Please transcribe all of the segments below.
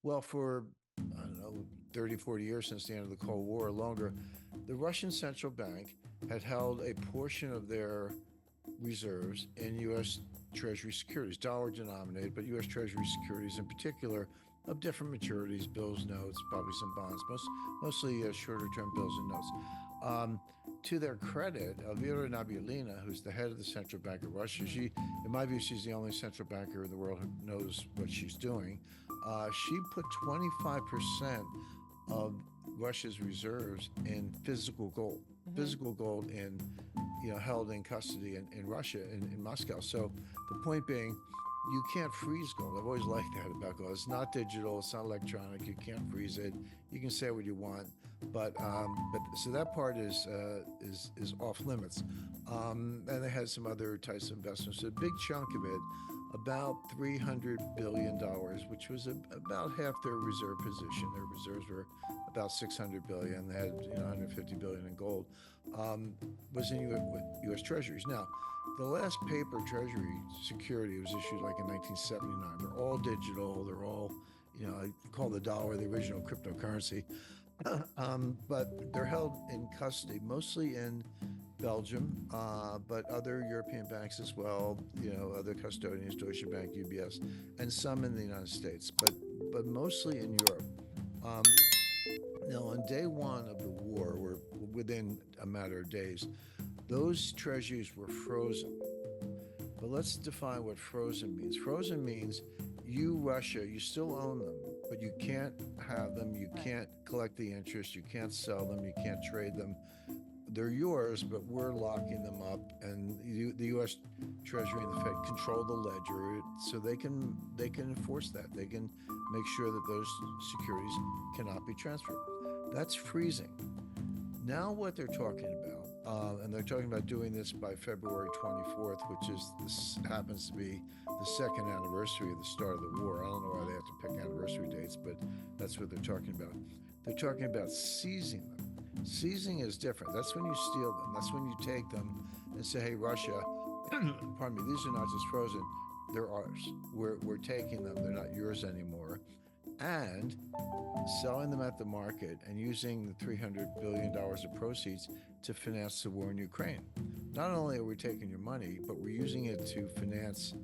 Well, for, I don't know, 30, 40 years since the end of the Cold War or longer, the Russian central bank had held a portion of their reserves in U.S. Treasury securities, dollar denominated, but U.S. Treasury securities in particular of different maturities, bills, notes, probably some bonds, mostly shorter term bills and notes. Um, to their credit, Elvira Nabiullina, who's the head of the Central Bank of Russia, Mm-hmm. in my view, she's the only central banker in the world who knows what she's doing. She put 25% of Russia's reserves in Mm-hmm. physical gold in, held in custody in Russia, in Moscow. So the point being, you can't freeze gold. I've always liked that about gold. It's not digital. It's not electronic. You can't freeze it. You can say what you want, but so that part is off limits. And they had some other types of investments. So a big chunk of it, about $300 billion, which was about half their reserve position. Their reserves were about 600 billion. They had 150 billion in gold. Um, was in U.S. Treasuries. Now, the last paper Treasury security was issued like in 1979. They're all digital. They're all, I call the dollar the original cryptocurrency. But they're held in custody, mostly in Belgium, but other European banks as well. Other custodians, Deutsche Bank, UBS, and some in the United States, but mostly in Europe. Um, Now, on day one of the war, or within a matter of days, those treasuries were frozen. But let's define what frozen means. Frozen means you, Russia, you still own them, but you can't have them, you Right. can't collect the interest, you can't sell them, you can't trade them. They're yours, but we're locking them up, and the U.S. Treasury and the Fed control the ledger, so they can enforce that. They can make sure that those securities cannot be transferred. That's freezing. Now, what they're talking about, and they're talking about doing this by February 24th, which is this happens to be the second anniversary of the start of the war. I don't know why they have to pick anniversary dates, but that's what they're talking about. They're talking about seizing them. Seizing is different. That's when you steal them. That's when you take them and say, "Hey, Russia, pardon me, these are not just frozen; they're ours. We're taking them. They're not yours anymore." And selling them at the market and using the $300 billion of proceeds to finance the war in Ukraine. Not only are we taking your money, but we're using it to finance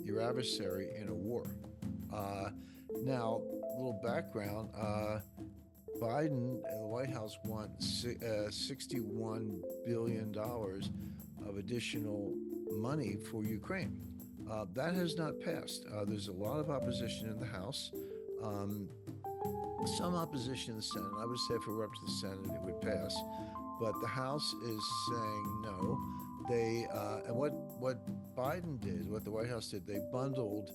your adversary in a war. Uh, Now, a little background. Biden and the White House want $61 billion of additional money for Ukraine. That has not passed. There's a lot of opposition in the House. Um, some opposition in the Senate. I would say if it were up to the Senate, it would pass. But the House is saying no. And what Biden did, what the White House did, they bundled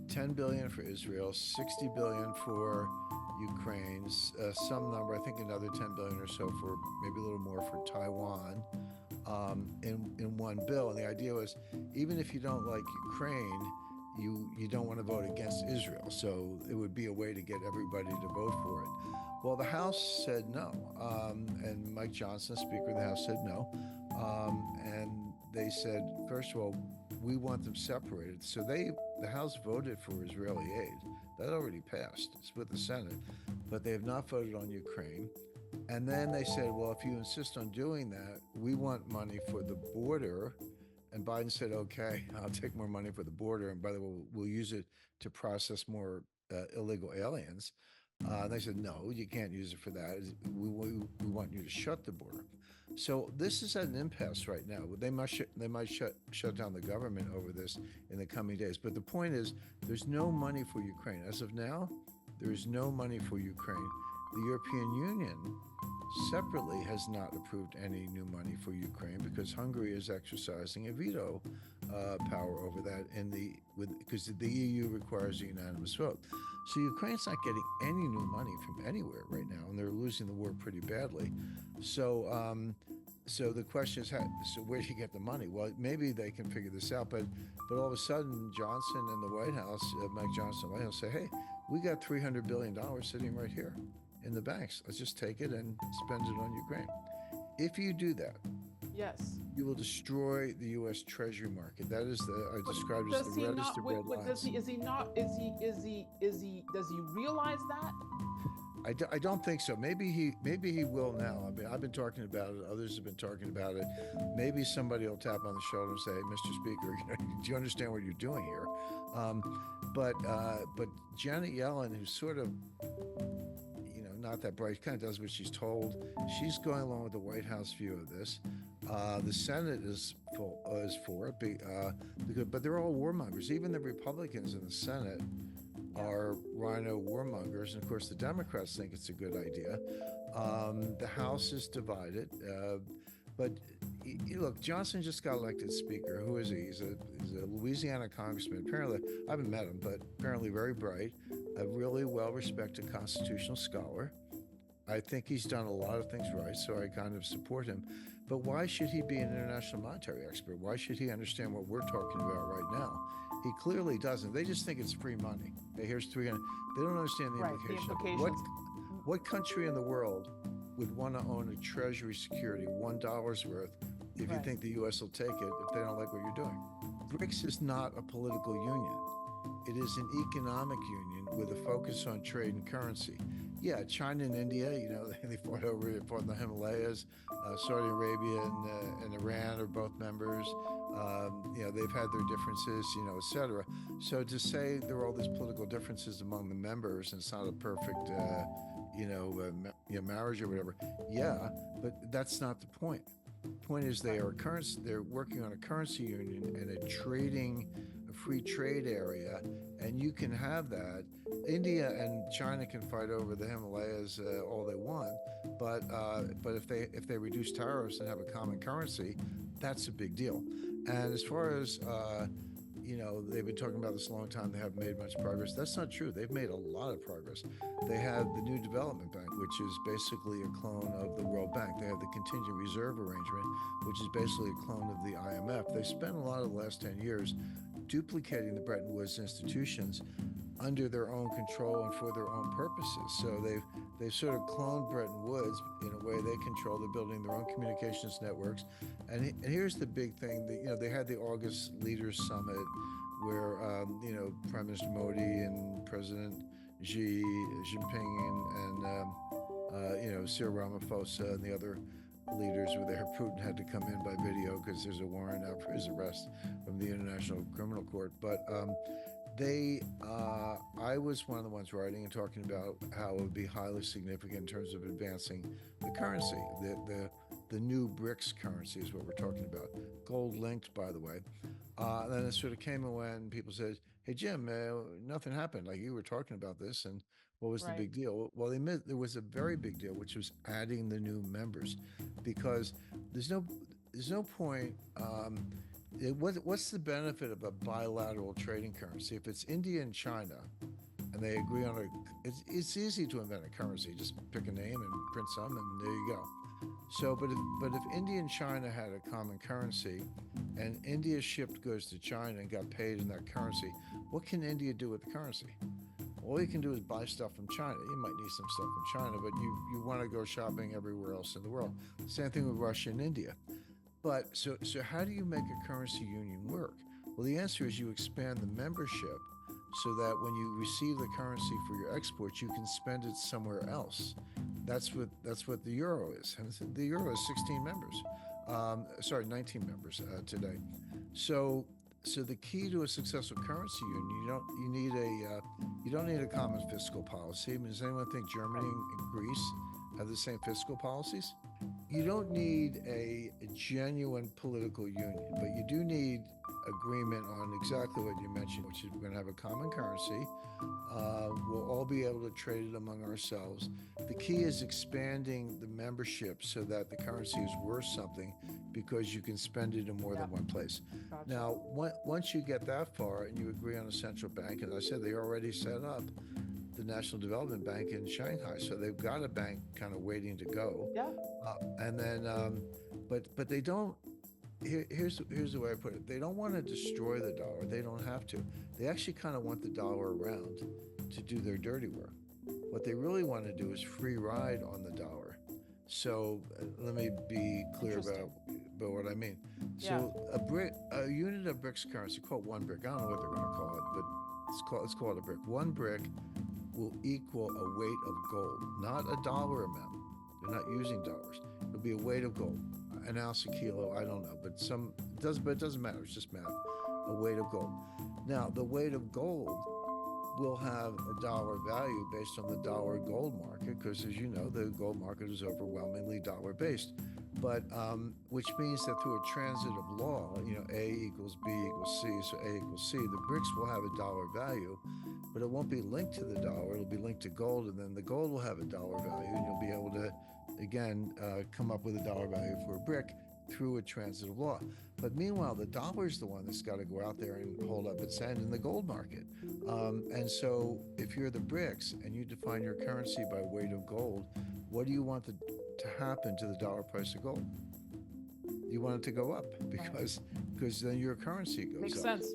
10 billion for Israel, 60 billion for Ukraine, some number, I think another 10 billion or so for maybe a little more for Taiwan, in one bill. And the idea was, even if you don't like Ukraine, you don't want to vote against Israel. So it would be a way to get everybody to vote for it. Well, the House said no, and Mike Johnson, Speaker of the House, said no, and they said, first of all, we want them separated. So the House voted for Israeli aid. That already passed. It's with the Senate, but they have not voted on Ukraine. And then they said, well, if you insist on doing that, we want money for the border. And Biden said, okay, I'll take more money for the border. And by the way, we'll use it to process more illegal aliens. They said, no, you can't use it for that. We want you to shut the border. So this is at an impasse right now. They might shut down the government over this in the coming days. But the point is, there's no money for Ukraine as of now. There is no money for Ukraine. The European Union separately has not approved any new money for Ukraine because Hungary is exercising a veto power over that because the EU requires a unanimous vote. So Ukraine's not getting any new money from anywhere right now, and they're losing the war pretty badly. So, so the question is, so where do you get the money? Well, maybe they can figure this out, but all of a sudden, Johnson and the White House, Mike Johnson, the White House, say, hey, we got $300 billion sitting right here in the banks. Let's just take it and spend it on Ukraine. If you do that, Yes. you will destroy the U.S. Treasury market. That is I But described as the does he reddest not? of Wait, red wait, does lines. he? Is he not? Is he? Does he realize that? I don't think so. Maybe he will now. I mean, I've been talking about it. Others have been talking about it. Maybe somebody will tap on the shoulder and say, "Hey, Mr. Speaker, do you understand what you're doing here?" Um, but Janet Yellen, who's sort of not that bright, kind of does what she's told. She's going along with the White House view of this. The Senate is for it, but they're all warmongers. Even the Republicans in the Senate Yeah. are rhino warmongers, and of course the Democrats think it's a good idea. The House is divided, but look, Johnson just got elected Speaker. Who is he? He's a Louisiana congressman. Apparently, I haven't met him, but apparently very bright, a really well-respected constitutional scholar. I think he's done a lot of things right, so I kind of support him. But why should he be an international monetary expert? Why should he understand what we're talking about right now? He clearly doesn't. They just think it's free money. Hey, here's 300. They don't understand the Right. The implication of it. implications. What country in the world would want to own a treasury security $1 worth if you Right. think the U.S. will take it if they don't like what you're doing? BRICS is not a political union. It is an economic union with a focus on trade and currency. Yeah, China and India, they fought in the Himalayas. Saudi Arabia and Iran are both members. They've had their differences, et cetera. So to say there are all these political differences among the members and it's not a perfect, marriage or whatever. Yeah, but that's not the point. The point is they're working on a currency union and a free trade area, and you can have that. India and China can fight over the Himalayas all they want, but if they reduce tariffs and have a common currency, that's a big deal. And as far as they've been talking about this a long time. They haven't made much progress. That's not true. They've made a lot of progress. They have the New Development Bank, which is basically a clone of the World Bank. They have the Contingent Reserve Arrangement, which is basically a clone of the IMF. They spent a lot of the last 10 years duplicating the Bretton Woods institutions under their own control and for their own purposes. So they've sort of cloned Bretton Woods in a way they control. They're building their own communications networks. And here's the big thing: they had the August Leaders Summit where Prime Minister Modi and President Xi Jinping and Cyril Ramaphosa and the other leaders were there. Putin had to come in by video because there's a warrant out for his arrest from the International Criminal Court. But I was one of the ones writing and talking about how it would be highly significant in terms of advancing the currency. The new BRICS currency is what we're talking about. Gold linked, by the way. Then it sort of came and went, and people said, "Hey Jim, nothing happened. Like you were talking about this, and what was the Right. big deal?" Well, there was a very big deal, which was adding the new members, because there's no point. What's the benefit of a bilateral trading currency if it's India and China, and they agree on it's easy to invent a currency. Just pick a name and print some, and there you go. So, but if India and China had a common currency, and India shipped goods to China and got paid in that currency, what can India do with the currency? All you can do is buy stuff from China. You might need some stuff from China, but you want to go shopping everywhere else in the world. Same thing with Russia and India. But so how do you make a currency union work? Well, the answer is you expand the membership so that when you receive the currency for your exports, you can spend it somewhere else. That's what the euro is. And the euro is 16 members. 19 members today. So the key to a successful currency union, you don't need a common fiscal policy. I mean, does anyone think Germany and Greece have the same fiscal policies? You don't need a genuine political union, but you do need agreement on exactly what you mentioned, which is we're going to have a common currency. We'll all be able to trade it among ourselves. The key is expanding the membership so that the currency is worth something because you can spend it in more than one place. Gotcha. Now, once you get that far and you agree on a central bank, and I said they already set up the National Development Bank in Shanghai, so they've got a bank kind of waiting to go. Yeah. And then, but they don't. Here's the way I put it. They don't want to destroy the dollar. They don't have to. They actually kind of want the dollar around to do their dirty work. What they really want to do is free ride on the dollar. So let me be clear Interesting. about what I mean. Yeah. So a unit of bricks currency, called one brick. I don't know what they're going to call it, but let's call it a brick. One brick will equal a weight of gold, not a dollar amount. They're not using dollars. It'll be a weight of gold, an ounce, a kilo. I don't know, but it doesn't matter. It's just math. A weight of gold. Now, the weight of gold will have a dollar value based on the dollar gold market, because as you know, the gold market is overwhelmingly dollar based. But which means that through a transitive law, A equals B equals C, so A equals C, the bricks will have a dollar value, but it won't be linked to the dollar. It'll be linked to gold, and then the gold will have a dollar value, and you'll be able to, again, come up with a dollar value for a brick through a transitive law. But meanwhile, the dollar's the one that's got to go out there and hold up its end in the gold market. And so if you're the BRICS and you define your currency by weight of gold, what do you want to happen to the dollar price of gold? You want it to go up because then your currency goes Makes up. sense.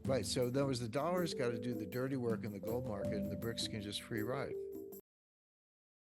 Right. So in other words, the dollar's got to do the dirty work in the gold market, and the BRICS can just free ride.